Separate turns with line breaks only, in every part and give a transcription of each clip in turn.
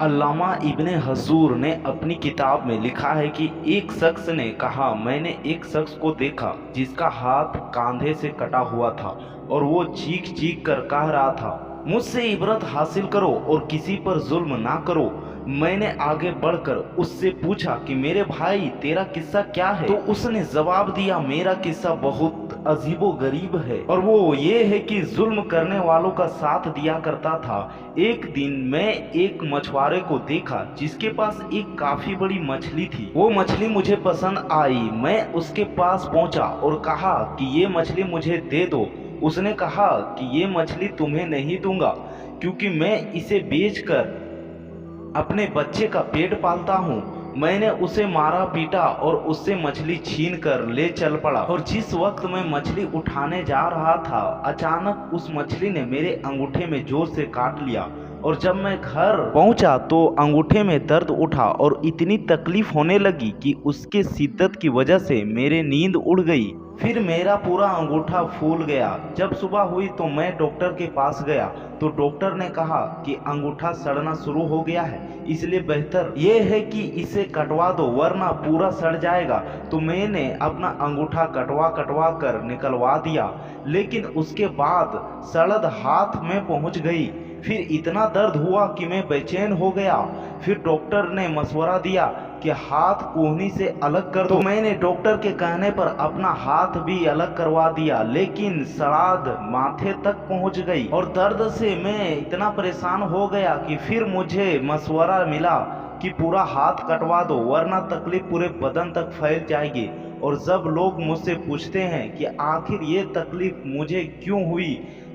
अल्लामा इब्ने हजूर ने अपनी किताब में लिखा है कि एक शख्स ने कहा, मैंने एक शख्स को देखा जिसका हाथ कंधे से कटा हुआ था और वो चीख चीख कर कह रहा था, मुझसे इबरत हासिल करो और किसी पर जुल्म ना करो। मैंने आगे बढ़कर उससे पूछा कि मेरे भाई तेरा किस्सा क्या है? तो उसने जवाब दिया, मेरा किस्सा बहुत अजीबो गरीब है और वो ये है कि जुल्म करने वालों का साथ दिया करता था। एक दिन मैं एक मछुआरे को देखा जिसके पास एक काफी बड़ी मछली थी। वो मछली मुझे पसंद आई। मैं उसके पास पहुंचा और कहा कि ये मछली मुझे दे दो। उसने कहा कि ये मछली तुम्हें नहीं दूंगा क्योंकि मैं इसे बेचकर अपने बच्चे का पेट पालता हूँ। मैंने उसे मारा पीटा और उससे मछली छीन कर ले चल पड़ा और जिस वक्त मैं मछली उठाने जा रहा था, अचानक उस मछली ने मेरे अंगूठे में जोर से काट लिया और जब मैं घर पहुंचा तो अंगूठे में दर्द उठा और इतनी तकलीफ होने लगी कि उसके शिद्दत की वजह से मेरी नींद उड़ गई। फिर मेरा पूरा अंगूठा फूल गया। जब सुबह हुई तो मैं डॉक्टर के पास गया तो डॉक्टर ने कहा कि अंगूठा सड़ना शुरू हो गया है, इसलिए बेहतर ये है कि इसे कटवा दो वरना पूरा सड़ जाएगा। तो मैंने अपना अंगूठा कटवा कटवा कर निकलवा दिया, लेकिन उसके बाद सड़द हाथ में पहुंच गई। फिर इतना दर्द हुआ कि मैं बेचैन हो गया। फिर डॉक्टर ने मशवरा दिया कि हाथ कोहनी से अलग कर दो। तो मैंने डॉक्टर के कहने पर अपना हाथ भी अलग करवा दिया, लेकिन सड़ाद माथे तक पहुंच गई और दर्द से मैं इतना परेशान हो गया कि फिर मुझे मशवरा मिला कि पूरा हाथ कटवा दो वरना तकलीफ पूरे बदन तक फैल जाएगी। और जब लोग मुझसे पूछते हैं कि आखिर ये तकलीफ मुझे क्यों हुई,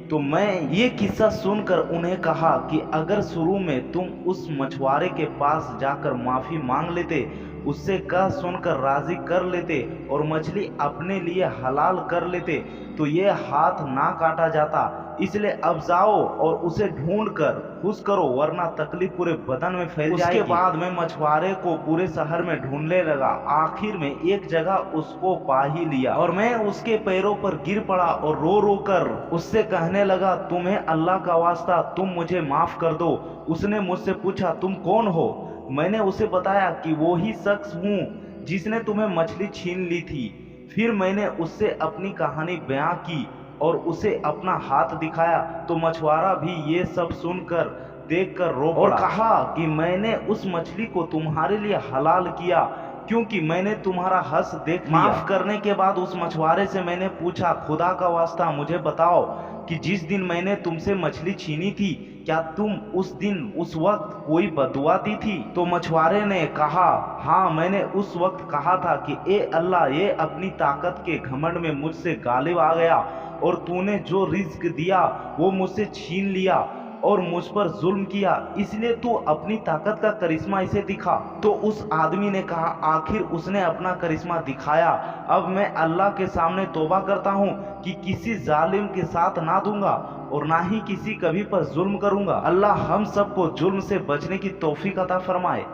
तो मैं ये किस्सा सुनकर उन्हें कहा कि अगर शुरू में तुम उस मछुआरे के पास जाकर माफ़ी मांग लेते, उससे कह सुनकर राजी कर लेते और मछली अपने लिए हलाल कर लेते तो ये हाथ ना काटा जाता। इसलिए अब जाओ और उसे ढूंढ कर खुश करो वरना तकलीफ पूरे बदन में फैल जाएगी। उसके बाद मैं मछुआरे को पूरे शहर में ढूंढने लगा। आखिर में एक जगह उसको पा ही लिया और मैं उसके पैरों पर गिर पड़ा और रो रो कर उससे कहने लगा, तुम्हें अल्लाह का वास्ता तुम मुझे माफ कर दो। उसने मुझसे पूछा, तुम कौन हो? मैंने उसे बताया कि वो ही शख्स हूँ जिसने तुम्हें मछली छीन ली थी। फिर मैंने उससे अपनी कहानी बयां की और उसे अपना हाथ दिखाया तो मछुआरा भी ये सब सुनकर देखकर रो पड़ा और कहा कि मैंने उस मछली को तुम्हारे लिए हलाल किया क्योंकि मैंने तुम्हारा हंस देख लिया। माफ करने के बाद उस मछुआरे से मैंने पूछा, खुदा का वास्ता मुझे बताओ कि जिस दिन मैंने तुमसे मछली छीनी थी क्या तुम उस दिन उस वक्त कोई बदुआ दी थी? तो मछुआरे ने कहा, हाँ मैंने उस वक्त कहा था कि ए अल्लाह, ये अपनी ताकत के घमंड में मुझसे गालिब आ गया और तूने जो रिज्क दिया वो मुझसे छीन लिया और मुझ पर जुल्म किया, इसलिए तू अपनी ताकत का करिश्मा इसे दिखा। तो उस आदमी ने कहा, आखिर उसने अपना करिश्मा दिखाया। अब मैं अल्लाह के सामने तौबा करता हूँ कि किसी जालिम के साथ ना दूंगा और ना ही किसी कभी पर जुल्म करूंगा। अल्लाह हम सबको जुल्म से बचने की तौफीक अता फरमाए।